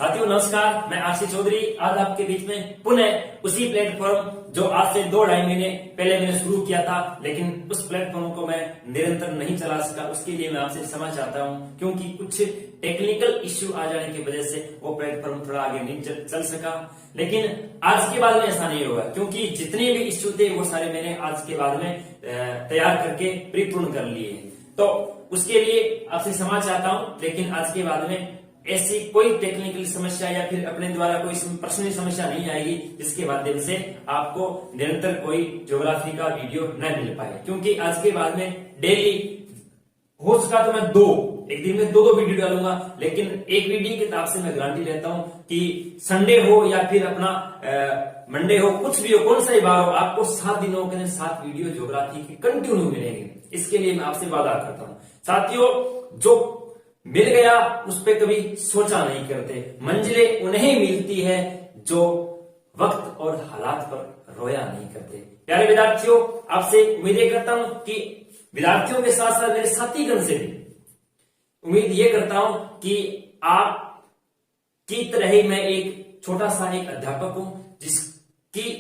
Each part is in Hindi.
साथियों नमस्कार, मैं आशीष चौधरी आज आपके बीच में पुनः उसी प्लेटफॉर्म जो आज से 2-2.5 महीने पहले मैंने शुरू किया था, लेकिन उस प्लेटफॉर्म को मैं निरंतर नहीं चला सका। उसके लिए मैं आपसे क्षमा चाहता हूं, क्योंकि कुछ टेक्निकल इश्यू आ जाने की वजह से वो प्लेटफॉर्म थोड़ा आगे नहीं चल सका। लेकिन आज के बाद में ऐसा नहीं होगा, क्योंकि जितने भी इश्यू थे वो सारे मैंने आज के बाद में तैयार करके परिपूर्ण कर लिए। तो उसके लिए आपसे क्षमा चाहता हूं, लेकिन आज के बाद में ऐसी कोई टेक्निकल समस्या या फिर अपने द्वारा कोई पर्सनल समस्या नहीं आएगी जिसके माध्यम से आपको निरंतर कोई ज्योग्राफी का वीडियो न मिल पाए। क्योंकि आज के बाद में डेली हो सका तो मैं एक दिन में दो वीडियो डालूंगा, लेकिन एक वीडियो की तरफ से मैं गारंटी लेता हूं कि संडे हो या फिर अपना मंडे हो, कुछ भी हो, कौन सा ही बार हो, आपको 7 दिनों के अंदर 7 वीडियो ज्योग्राफी की कंटिन्यू मिलेंगे। इसके लिए मैं आपसे वादा करता हूं। साथियों, जो मिल गया उस पर कभी सोचा नहीं करते। मंजिलें उन्हें मिलती है जो वक्त और हालात पर रोया नहीं करते। प्यारे विद्यार्थियों, आपसे उम्मीदें करता हूं कि विद्यार्थियों के साथ साथ मेरे साथीगण से भी उम्मीद ये करता हूं कि आप की तरह ही मैं एक छोटा सा एक अध्यापक हूं, जिसकी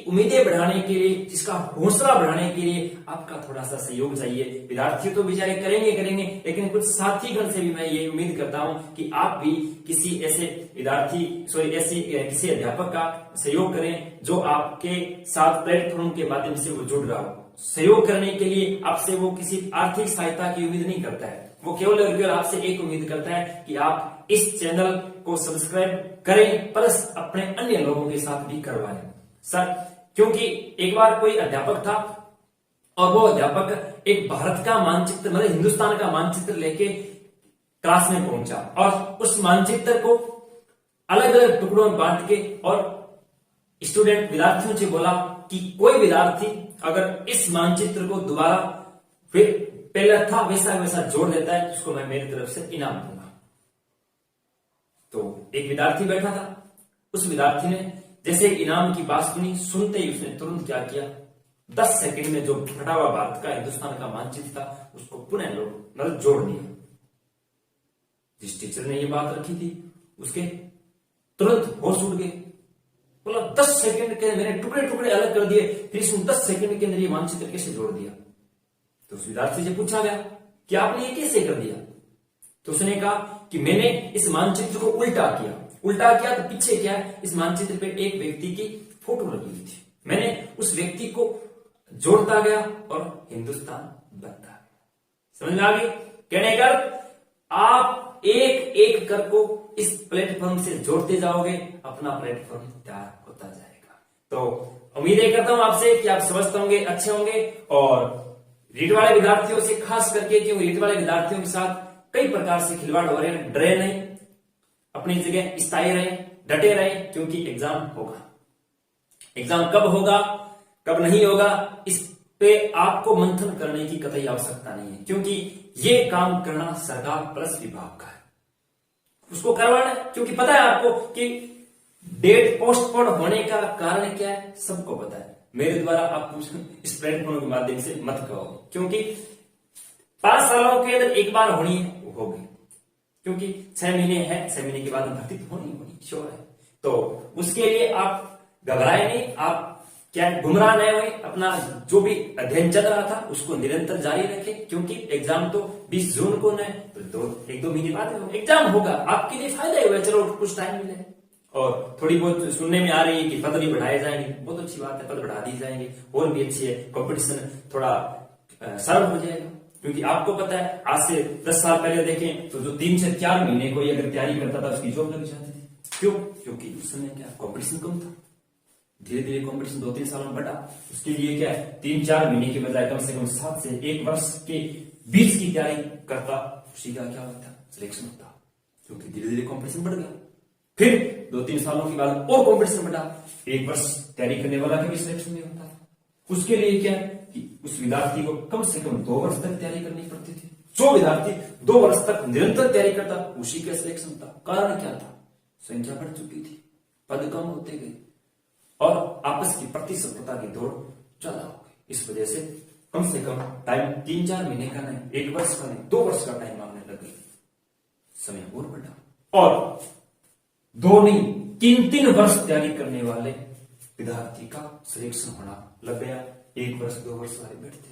उम्मीदें बढ़ाने के लिए, जिसका हौसला बढ़ाने के लिए आपका थोड़ा सा सहयोग चाहिए। विद्यार्थी तो बेचारे करेंगे, लेकिन कुछ साथीगण से भी मैं ये उम्मीद करता हूं कि आप भी किसी ऐसे किसी अध्यापक का सहयोग करें जो आपके साथ प्लेटफॉर्म के माध्यम से वो जुड़ रहा हो। सहयोग करने के लिए आपसे वो किसी आर्थिक सहायता की उम्मीद नहीं करता है, वो केवल और केवल आपसे एक उम्मीद करता है कि आप इस चैनल को सब्सक्राइब करें, प्लस अपने अन्य लोगों के साथ भी करवाएं। सर, क्योंकि एक बार कोई अध्यापक था और वो अध्यापक एक भारत का मानचित्र, मतलब हिंदुस्तान का मानचित्र लेके क्लास में पहुंचा और उस मानचित्र को अलग अलग टुकड़ों में बांट के और विद्यार्थियों से बोला कि कोई विद्यार्थी अगर इस मानचित्र को दोबारा फिर पहले था वैसा जोड़ देता है, उसको मैं मेरी तरफ से इनाम दूंगा। तो एक विद्यार्थी बैठा था, उस विद्यार्थी ने जैसे इनाम की बात सुनी, सुनते ही उसने तुरंत क्या किया, 10 सेकंड में जो फटा हुआ भारत का, हिंदुस्तान का मानचित्र था उसको पुनः मतलब जोड़ दिया। जिस टीचर ने ये बात रखी थी उसके तुरंत होश उड़ गए। बोला 10 सेकंड के मैंने टुकड़े टुकड़े अलग कर दिए, फिर इसमें 10 सेकंड के अंदर ये मानचित्र कैसे जोड़ दिया। तो उस विद्यार्थी से पूछा गया कि आपने ये कैसे कर दिया। तो उसने कहा कि मैंने इस मानचित्र को उल्टा किया तो पीछे क्या है, इस मानचित्र पे एक व्यक्ति की फोटो लगी हुई थी, मैंने उस व्यक्ति को जोड़ता गया और हिंदुस्तान बनता गया। समझ में आ गई? कहने का आप एक एक कर को इस प्लेटफॉर्म से जोड़ते जाओगे, अपना प्लेटफॉर्म तैयार होता जाएगा। तो उम्मीदें करता हूं आपसे कि आप समझते होंगे, अच्छे होंगे। और रीट वाले विद्यार्थियों से खास करके, क्योंकि रीट वाले विद्यार्थियों के साथ कई प्रकार से खिलवाड़ हो रहे हैं, डरे नहीं, अपनी जगह स्थायी रहे, डटे रहे, क्योंकि एग्जाम होगा। एग्जाम कब होगा कब नहीं होगा इस पे आपको मंथन करने की कतई आवश्यकता नहीं है, क्योंकि ये काम करना सरकार प्लस विभाग का है, उसको करवाना है। क्योंकि पता है आपको कि डेट पोस्टपोन होने का कारण क्या है, सबको पता है। मेरे द्वारा आप इस प्लेटफॉर्म के माध्यम से मत कहो, क्योंकि 5 सालों के अंदर एक बार होनी है, वो होगी। क्योंकि 6 महीने है, 6 महीने के बाद भर्ती होनी श्योर है। तो उसके लिए आप घबराए नहीं, आप क्या गुमराह नहीं हुए, अपना जो भी अध्ययन चल रहा था उसको निरंतर जारी रखें। क्योंकि एग्जाम तो 20 जून को न, तो 1-2 महीने बाद एग्जाम होगा, आपके लिए फायदा ही हुआ। चलो कुछ टाइम मिले। और थोड़ी बहुत सुनने में आ रही है कि पद भी बढ़ाए जाएंगे, बहुत अच्छी बात है, पद बढ़ा दी जाएंगे, और भी अच्छी है, कंपटीशन थोड़ा सरल हो जाएगा। क्योंकि आपको पता है आज से 10 साल पहले देखें तो जो 3 से 4 महीने कोई अगर तैयारी करता था उसकी जॉब लग जाती थी। क्यों? क्योंकि उस समय क्या कंपटीशन कम था। धीरे धीरे कंपटीशन 2-3 सालों में बढ़ा, उसके लिए क्या है 3-4 महीने के बजाय कम से कम 7 से 1 वर्ष के बीच की तैयारी करता, उसी का क्या होता, सिलेक्शन होता। क्योंकि धीरे धीरे कंपटीशन बढ़ गया, फिर 2-3 सालों के बाद और कंपटीशन बढ़ा, 1 वर्ष तैयारी करने वाला भी सिलेक्शन नहीं होता। उसके लिए क्या है कि उस विद्यार्थी को कम से कम 2 वर्ष तक तैयारी करनी पड़ती थी। जो विद्यार्थी 2 वर्ष तक निरंतर तैयारी करता उसी का सिलेक्शन था। कारण क्या था? संख्या बढ़ चुकी थी, पद कम होते गए और आपस की प्रतिस्पर्धा की दौड़ ज्यादा हो गई। इस वजह से कम टाइम 3-4 महीने का नहीं, 1 वर्ष का नहीं, 2 वर्ष का टाइम मांगने लग गई, समय और बढ़ा। और 2 नहीं 3 वर्ष तैयारी करने वाले विद्यार्थी का सिलेक्शन होना लग गया। 1 वर्ष 2 वर्ष वाले बैठते गए।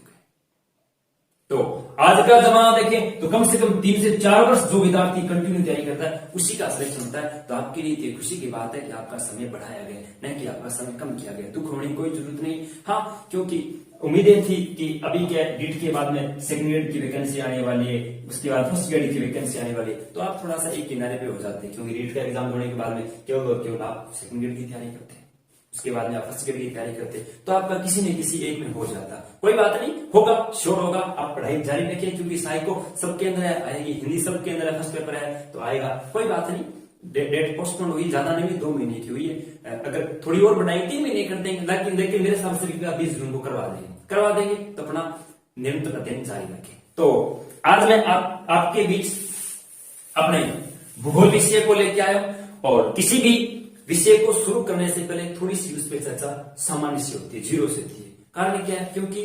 तो आज का जमाना देखें तो कम से कम 3 से 4 वर्ष जो विद्यार्थी कंटिन्यू तैयारी करता है उसी का सिलेक्शन होता है। तो आपके लिए ये खुशी की बात है कि आपका समय बढ़ाया गया, नहीं कि आपका समय कम किया गया। दुख होने की कोई जरूरत नहीं। हाँ, क्योंकि उम्मीदें थी कि अभी क्या डीट के बाद में सेकंड ग्रेड की वैकेंसी आने वाली है, उसके बाद फर्स्ट ग्रेड की वैकेंसी आने वाली है, तो आप थोड़ा सा एक किनारे पे हो जाते हैं, क्योंकि रीट का एग्जाम होने के बाद में केवल और केवल आप सेकंड ग्रेड की तैयारी करते हैं, उसके बाद में आप फर्स्ट ग्रेड की तैयारी करते हैं, तो आपका किसी न किसी एक में हो जाता। कोई बात नहीं, होगा, श्योर होगा। आप पढ़ाई जारी रखिए, क्योंकि साइको सबके अंदर आएगी, हिंदी सबके अंदर है, फर्स्ट पेपर है तो आएगा, कोई बात नहीं। डेट पोस्टपोन हुई, ज्यादा नहीं हुई, 2 महीने की हुई है। अगर थोड़ी और बढ़ाई 3 महीने कर देंगे, लेकिन देखिए मेरे हिसाब से 20 जून को करवा देंगे तो अपना निरंतर अध्ययन जारी रखें। तो आज मैं आपके बीच अपने भूगोल विषय को लेके आया हूं, और किसी भी विषय को शुरू करने से पहले थोड़ी सी उस पर चर्चा सामान्य से होती है, जीरो से होती है। कारण क्या है, क्योंकि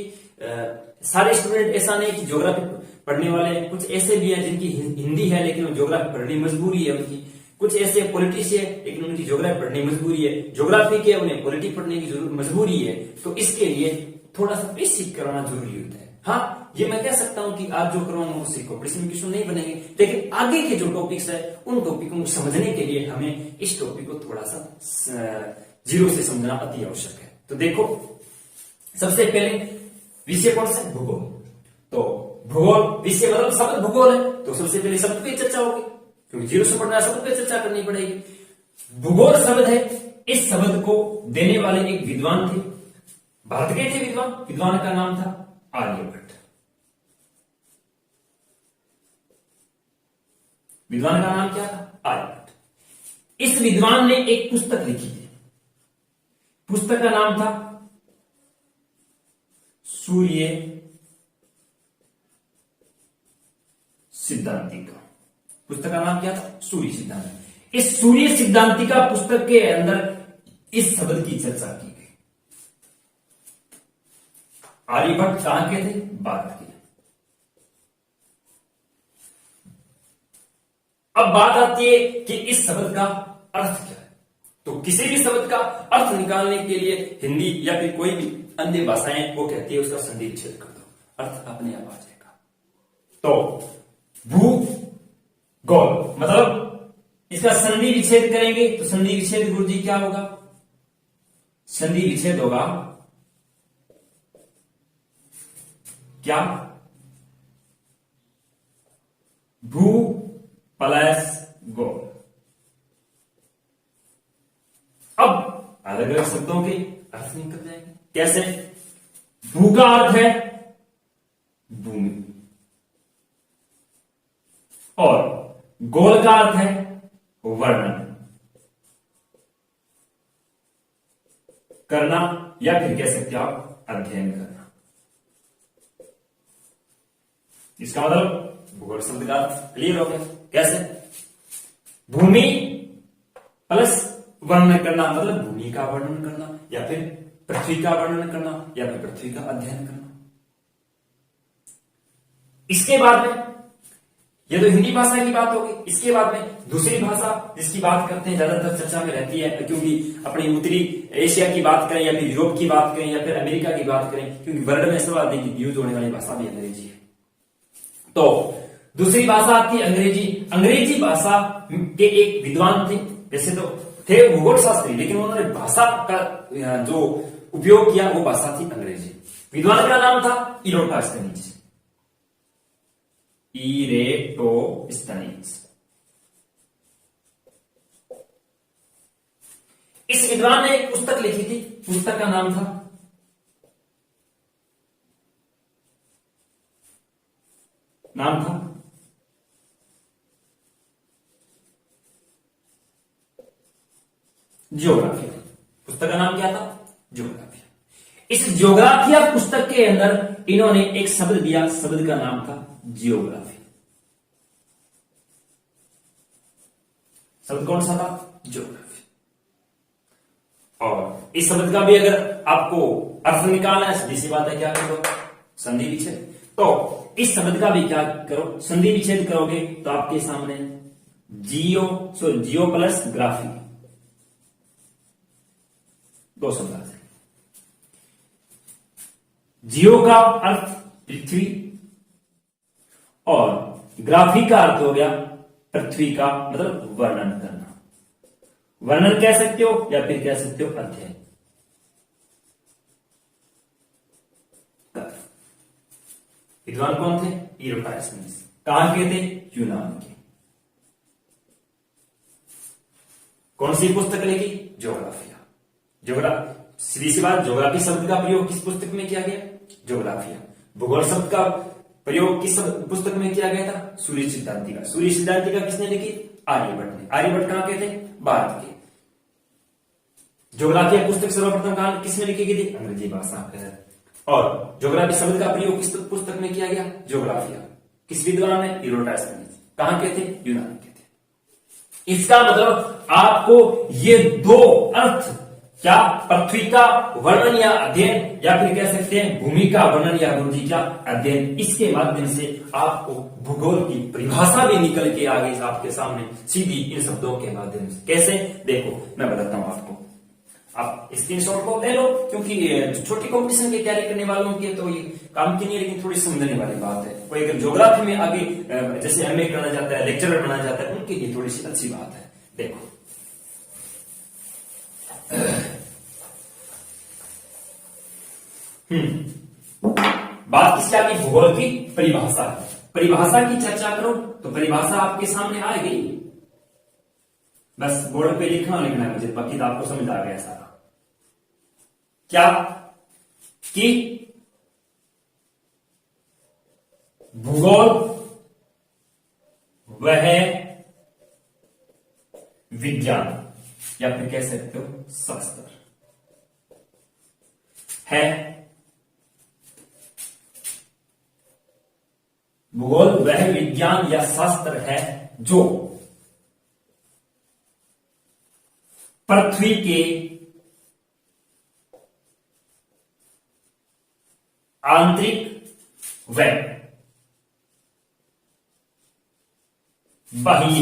सारे स्टूडेंट ऐसा नहीं कि ज्योग्राफी पढ़ने वाले, कुछ ऐसे भी हैं जिनकी हिंदी है लेकिन ज्योग्राफी पढ़नी मजबूरी है उनकी, कुछ ऐसे पॉलिटिक्स है लेकिन उनकी ज्योग्राफी पढ़नी मजबूरी है, ज्योग्राफी के उन्हें पॉलिटिक्स पढ़ने की मजबूरी है। तो इसके लिए थोड़ा सा बेसिक कराना जरूरी होता है। हाँ, ये मैं कह सकता हूं कि आज जो करवाऊंगा वो सीखो, प्रश्न क्वेश्चन नहीं बनेंगे, लेकिन आगे के जो टॉपिक्स है उन टॉपिकों को समझने के लिए हमें इस टॉपिक को थोड़ा सा जीरो से समझना अति आवश्यक है। तो देखो, सबसे पहले विषय कौन सा है? भूगोल। तो भूगोल विषय मतलब शब्द भूगोल है, तो सबसे पहले शब्द पे चर्चा होगी, क्योंकि जीरो से पढ़ना है, शब्द पे चर्चा करनी पड़ेगी। भूगोल शब्द है, इस शब्द को देने वाले एक विद्वान थे, भारत के थे विद्वान का नाम था आर्यभट्ट। विद्वान का नाम क्या था? आर्यभट्ट। इस विद्वान ने एक पुस्तक लिखी थी, पुस्तक का नाम था सूर्य सिद्धांतिका। पुस्तक का नाम क्या था? सूर्य सिद्धांतिका। इस सूर्य सिद्धांतिका पुस्तक के अंदर इस शब्द की चर्चा की गई। आर्यभट्ट कहां के थे? भारत के। अब बात आती है कि इस शब्द का अर्थ क्या है। तो किसी भी शब्द का अर्थ निकालने के लिए हिंदी या फिर कोई भी अन्य भाषाएं वो कहती है उसका संधि विच्छेद कर दो, अर्थ अपने आप आ जाएगा। तो भूगोल मतलब इसका संधि विच्छेद करेंगे तो संधि विच्छेद गुरुजी क्या होगा? संधि विच्छेद होगा क्या? भू प्लस गो। अब अलग अलग शब्दों के अर्थ निकल जाएंगे। कैसे? भू का अर्थ है भूमि, और गोल का अर्थ है वर्णन करना, या फिर कह सकते हो आप अध्ययन करना। इसका मतलब भूगोल शब्द का क्लियर हो गया। कैसे? भूमि प्लस वर्णन करना, मतलब भूमि का वर्णन करना, या फिर पृथ्वी का वर्णन करना, या फिर पृथ्वी का अध्ययन करना। इसके बाद में ये तो हिंदी भाषा की बात होगी। इसके बाद में दूसरी भाषा जिसकी बात करते हैं, ज्यादातर चर्चा में रहती है, क्योंकि अपनी उत्तरी एशिया की बात करें या फिर यूरोप की बात करें या फिर अमेरिका की बात करें, क्योंकि वर्ल्ड में सर्वाधिक यूज होने वाली भाषा भी अंग्रेजी है। तो दूसरी भाषा आती है अंग्रेजी। अंग्रेजी भाषा के एक विद्वान थे, वैसे तो थे भूगोल शास्त्री, लेकिन उन्होंने भाषा का जो उपयोग किया वो भाषा थी अंग्रेजी। विद्वान का नाम था इरोटास्थनीज। इस विद्वान ने एक पुस्तक लिखी थी, पुस्तक का नाम था ज्योग्राफिया। पुस्तक का नाम क्या था? ज्योग्राफिया। इस ज्योग्राफिया पुस्तक के अंदर इन्होंने एक शब्द दिया, शब्द का नाम था जियोग्राफी। शब्द कौन सा था? ज्योग्राफी। और इस शब्द का भी अगर आपको अर्थ निकालना है, सीधी सी बात है, क्या करो? संधि विच्छेद। तो इस शब्द का भी क्या करो? संधि विच्छेद करोगे तो आपके सामने जियो प्लस ग्राफी, दो शब्द आ जाए। जियो का अर्थ पृथ्वी और ग्राफी का अर्थ हो गया पृथ्वी का मतलब वर्णन करना। वर्णन कह सकते हो या फिर कह सकते हो अध्ययन। विद्वान कौन थे? इरोटाइसमीनिस। कहां के थे? यूनान के। कौन सी पुस्तक लिखी? ज्योग्राफिया। सीधी सी बात, ज्योग्राफी शब्द का प्रयोग किस पुस्तक में किया गया? ज्योग्राफिया। भूगोल शब्द का प्रयोग किस पुस्तक में किया गया था? सूर्य सिद्धांतिका। सूर्य सिद्धांतिका किसने लिखी? आर्यभट्ट ने। आर्यभट्ट कहां के थे? भारत के। ज्योग्राफिया पुस्तक सर्वप्रथम कहां किसने लिखी गई थी? अंग्रेजी भाषा के। और ज्योग्राफी शब्द का प्रयोग किस पुस्तक में किया गया? ज्योग्राफिया। किस विद्वान ने? इरोटाइसमीनिस। कहां के थे? यूनान के थे। इसका मतलब आपको ये दो अर्थ, क्या पृथ्वी का वर्णन या अध्ययन, या फिर कह सकते हैं भूमि का वर्णन या गुरुजी का अध्ययन, इसके माध्यम से आपको भूगोल की परिभाषा भी निकल के आ गई आपके सामने सीधी इन शब्दों के माध्यम से। कैसे? देखो मैं बताता हूं आपको। आप स्क्रीनशॉट को ले लो, क्योंकि छोटी कंपटीशन की तैयारी करने वालों की तो ये काम की नहीं है, लेकिन थोड़ी समझने वाली बात है। कोई अगर ज्योग्राफी में आगे जैसे एमए करना चाहता है, लेक्चरर बनना चाहता है, उनके लिए थोड़ी सी अच्छी बात है। देखो बात किसकी आगे? भूगोल की परिभाषा। परिभाषा की चर्चा करो तो परिभाषा आपके सामने आ गई, बस बोर्ड पे लिखना है मुझे, बाकी तो आपको समझ आ गया सारा। क्या कि भूगोल वह विज्ञान या फिर कह सकते हो शास्त्र है। भूगोल वह विज्ञान या शास्त्र है जो पृथ्वी के आंतरिक व बाह्य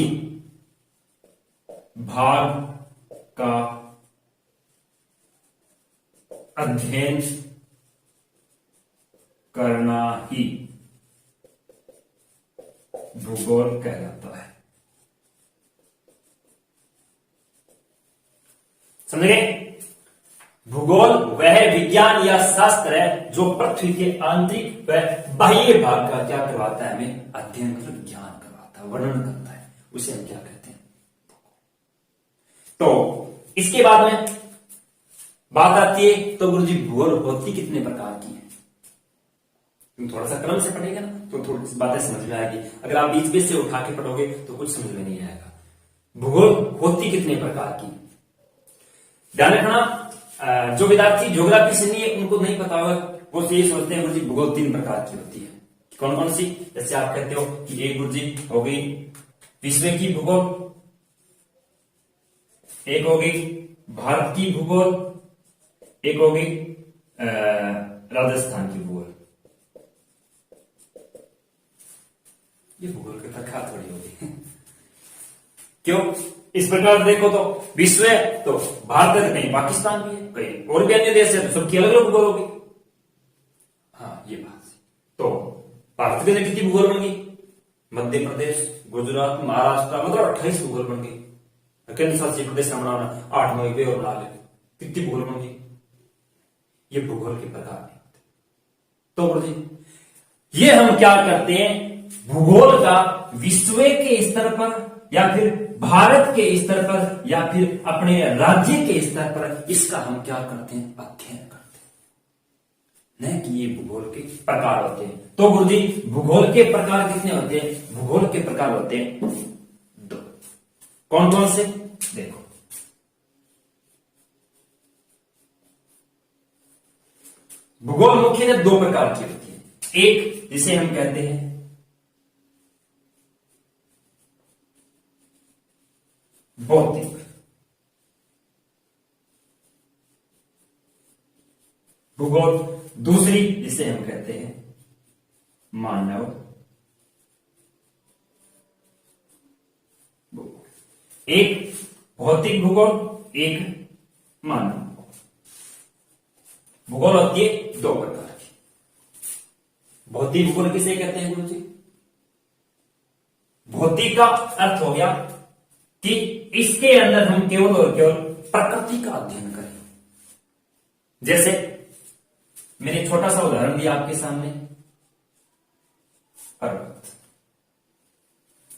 भाग का अध्ययन करना ही भूगोल कहलाता है। समझ गए? भूगोल वह विज्ञान या शास्त्र है जो पृथ्वी के आंतरिक व बाह्य भाग का क्या करवाता है? हमें अध्ययन कर ज्ञान करवाता है, वर्णन करता है। उसे हम क्या कहते हैं? तो इसके बाद में बात आती है तो गुरुजी भूगोल होती कितने प्रकार की है? तुम थोड़ा सा क्रम से पढ़ेगा ना तो थोड़ी सी बातें समझ में आएगी। अगर आप बीच बीच से उठा के पढ़ोगे तो कुछ समझ में नहीं आएगा। भूगोल होती कितने प्रकार की? ध्यान रखना, जो विद्यार्थी ज्योग्राफी से नहीं है उनको नहीं पता होगा, वो ये सोचते हैं गुरुजी भूगोल 3 प्रकार की होती है। कौन कौन सी? जैसे आप कहते हो कि एक गुरुजी हो गई विश्व की भूगोल, एक हो गई भारत की भूगोल, एक हो गई राजस्थान की भूगोल। ये भूगोल के प्रकार थोड़ी होगी। क्यों? इस प्रकार देखो तो विश्व है तो भारत है, कहीं पाकिस्तान भी है, कहीं और भी अन्य देश है, तो सबकी अलग अलग भूगोल होगी। हाँ ये बात। तो भारत के अंदर कितनी भूगोल बन गई? मध्य प्रदेश, गुजरात, महाराष्ट्र, मतलब 28 भूगोल बन गई। केंद्र शासित प्रदेश का बनाना 8 9 और बना ले, कितनी भूगोल बन गई? ये भूगोल के प्रकार नहीं होते। तो गुरुजी ये हम क्या करते हैं? भूगोल का विश्व के स्तर पर या फिर भारत के स्तर पर या फिर अपने राज्य के स्तर पर इसका हम क्या करते हैं? अध्ययन करते हैं। न कि ये भूगोल के प्रकार होते हैं। तो गुरुजी भूगोल के प्रकार कितने होते हैं? भूगोल के प्रकार होते हैं 2। कौन कौन से? देखो, भूगोल मुख्यतः 2 प्रकार की होती है। एक जिसे हम कहते हैं भौतिक भूगोल, दूसरी जिसे हम कहते हैं मानव भूगोल। एक भौतिक भूगोल, एक मानव भूगोल होती है दो प्रकार की। भौतिक भूगोल किसे कहते हैं गुरु जी? भौतिक का अर्थ हो गया कि इसके अंदर हम केवल और केवल प्रकृति का अध्ययन करें। जैसे मैंने छोटा सा उदाहरण दिया आपके सामने, पर्वत,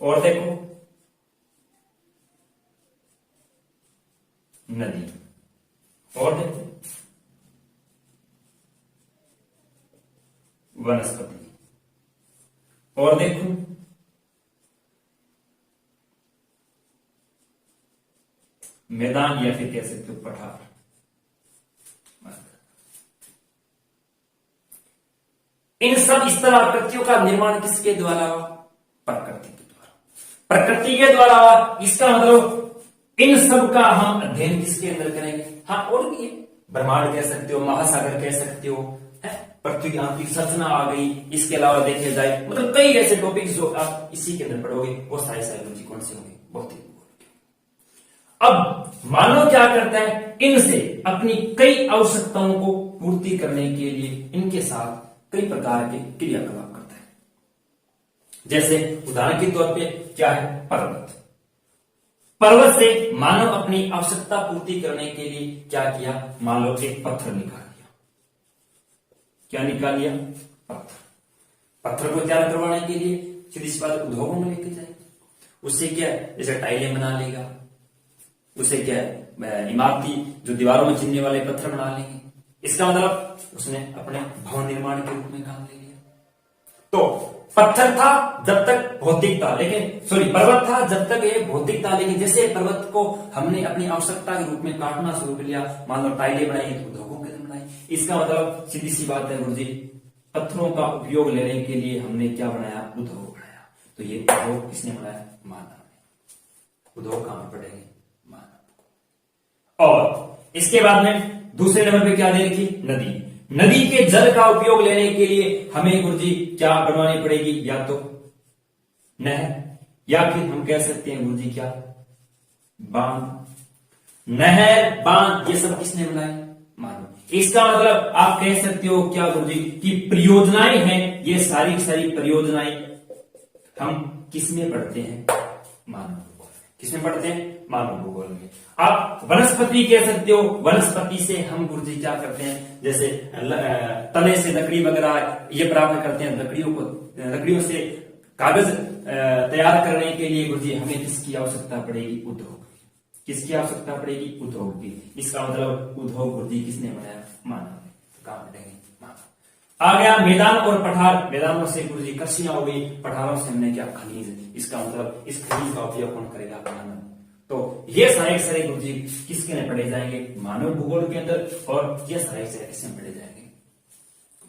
और देखो नदी, और देखो वनस्पति, और देखो मैदान, या फिर कह सकते हो पठार। इन सब इस तरह आकृतियों का निर्माण किसके द्वारा? प्रकृति के द्वारा। प्रकृति के द्वारा, इसका मतलब इन सब का हम अध्ययन किसके अंदर करेंगे? हाँ, और भी ब्रह्मांड कह सकते हो, महासागर कह सकते हो, पृथ्वी की संरचना आ गई। इसके अलावा देखे जाए मतलब कई ऐसे टॉपिक जो आप इसी के अंदर पढ़ोगे, वो सारे साइकोलॉजी कौन से होंगे? भौतिक। अब मानव क्या करता है? इनसे अपनी कई आवश्यकताओं को पूर्ति करने के लिए इनके साथ कई प्रकार के क्रियाकलाप करता है। जैसे उदाहरण के तौर पे क्या है? पर्वत। पर्वत से मानव अपनी आवश्यकता पूर्ति करने के लिए क्या किया? मान लो एक पत्थर निकाल लिया। क्या निकाल लिया? पत्थर। पत्थर को तैयार करवाने के लिए सीधी सी बात उद्योगों में लेके जाए। उससे क्या है? जैसे टाइलें बना लेगा, उसे क्या है इमारती जो दीवारों में चिन्हने वाले पत्थर बना लेंगे। इसका मतलब उसने अपने भवन निर्माण के रूप में काम ले लिया। तो पत्थर था जब तक भौतिक था, लेकिन सॉरी पर्वत था जब तक ये भौतिक था, लेकिन जैसे पर्वत को हमने अपनी आवश्यकता के रूप में काटना शुरू कर लिया, मान लो टाइलें बनाई तो उद्योगों के लिए बनाई। इसका मतलब सीधी सी बात है गुरु जी, पत्थरों का उपयोग लेने के लिए हमने क्या बनाया? उद्योग बनाया। तो ये उद्योग किसने बनाया? मानव ने। उद्योग कहां पर पड़ेंगे? और इसके बाद में दूसरे नंबर पे क्या दे रखी? नदी। नदी के जल का उपयोग लेने के लिए हमें गुरुजी क्या बनवानी पड़ेगी? या तो नहर, या फिर हम कह सकते हैं गुरुजी क्या? बांध। नहर, बांध, ये सब किसने बनाए? मानव। इसका मतलब आप कह सकते हो क्या गुरुजी कि परियोजनाएं हैं, ये सारी सारी परियोजनाएं हम किसमें पढ़ते हैं? मानव। किसमें पढ़ते हैं? मानव भूगोल में। आप वनस्पति कह सकते हो, वनस्पति से हम गुरुजी क्या करते हैं? जैसे तने से लकड़ी वगैरह ये प्राप्त करते हैं। लकड़ियों से कागज तैयार करने के लिए गुरुजी हमें किसकी आवश्यकता पड़ेगी? उद्योग। किसकी आवश्यकता पड़ेगी? उद्योग की। इसका मतलब उद्योग गुरुजी किसने बनाया? मानव। कहां पढ़ेंगे? मानव। आ गया मैदान और पठार। मैदानों से गुरुजी कृषियां हो गई, पठारों से हमने क्या? खनिज। इसका मतलब इस खनिज का उपयोग कौन करेगा? मानव। तो ये सारे सारे गुरुजी किसके में पढ़े जाएंगे? मानव भूगोल के अंदर। और ये सारे सारे किसमें पढ़े जाएंगे?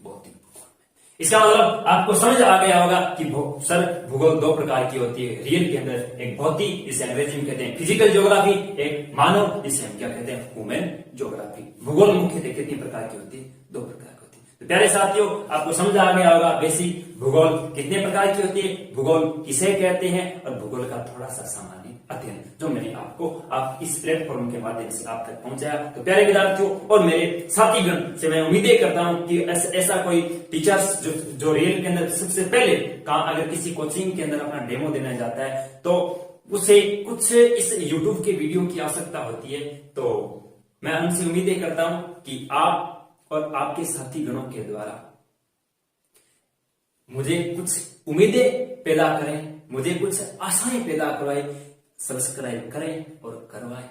भौतिक भूगोल में। इसका मतलब आपको समझ आ गया होगा कि सर भूगोल दो प्रकार की होती है। रियल के अंदर एक भौतिक, जिसे अंग्रेजी में कहते हैं फिजिकल ज्योग्राफी, एक मानव, जिसे हम क्या कहते हैं? Human geography. भूगोल मुख्यतः कितनी प्रकार की होती है? दो प्रकार की होती है। तो प्यारे साथियों, आपको समझ आ गया होगा बेसिक भूगोल कितने प्रकार की होती है, भूगोल किसे कहते हैं, और भूगोल का थोड़ा सा सामान्य अध्ययन जो मैंने आपको आप इस प्लेटफॉर्म के माध्यम से आप तक पहुंचाया। तो प्यारे विद्यार्थियों और मेरे साथीगण से मैं उम्मीदें करता हूं कि ऐसा कोई टीचर्स जो रियल के अंदर सबसे पहले अगर किसी कोचिंग के अंदर अपना डेमो देना जाता है तो उसे कुछ इस यूट्यूब के वीडियो की आवश्यकता होती है। तो मैं उनसे उम्मीदें करता हूं कि आप और आपके साथीगणों के द्वारा मुझे कुछ उम्मीदें पैदा करें, मुझे कुछ आशाएं पैदा करवाएं, सब्सक्राइब करें और करवाएं।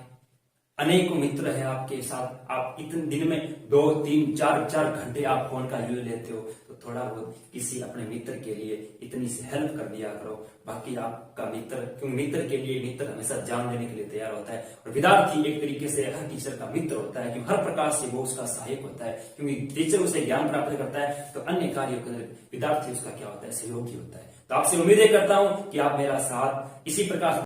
अनेकों मित्र है आपके साथ, आप इतने दिन में 2, 3, 4 घंटे आप फोन का यूज लेते हो, तो थोड़ा बहुत किसी अपने मित्र के लिए इतनी सी हेल्प कर दिया करो। बाकी आपका मित्र, क्योंकि मित्र के लिए मित्र हमेशा जान देने के लिए तैयार होता है, और विद्यार्थी एक तरीके से हर टीचर का मित्र होता है, क्योंकि हर प्रकार से वो उसका सहायक होता है, क्योंकि टीचर उसे ज्ञान प्राप्त करता है तो अन्य कार्यों के अंदर विद्यार्थी उसका क्या होता है? सहयोगी होता है। तो आपसे उम्मीदें करता हूं कि आप मेरा साथ इसी प्रकार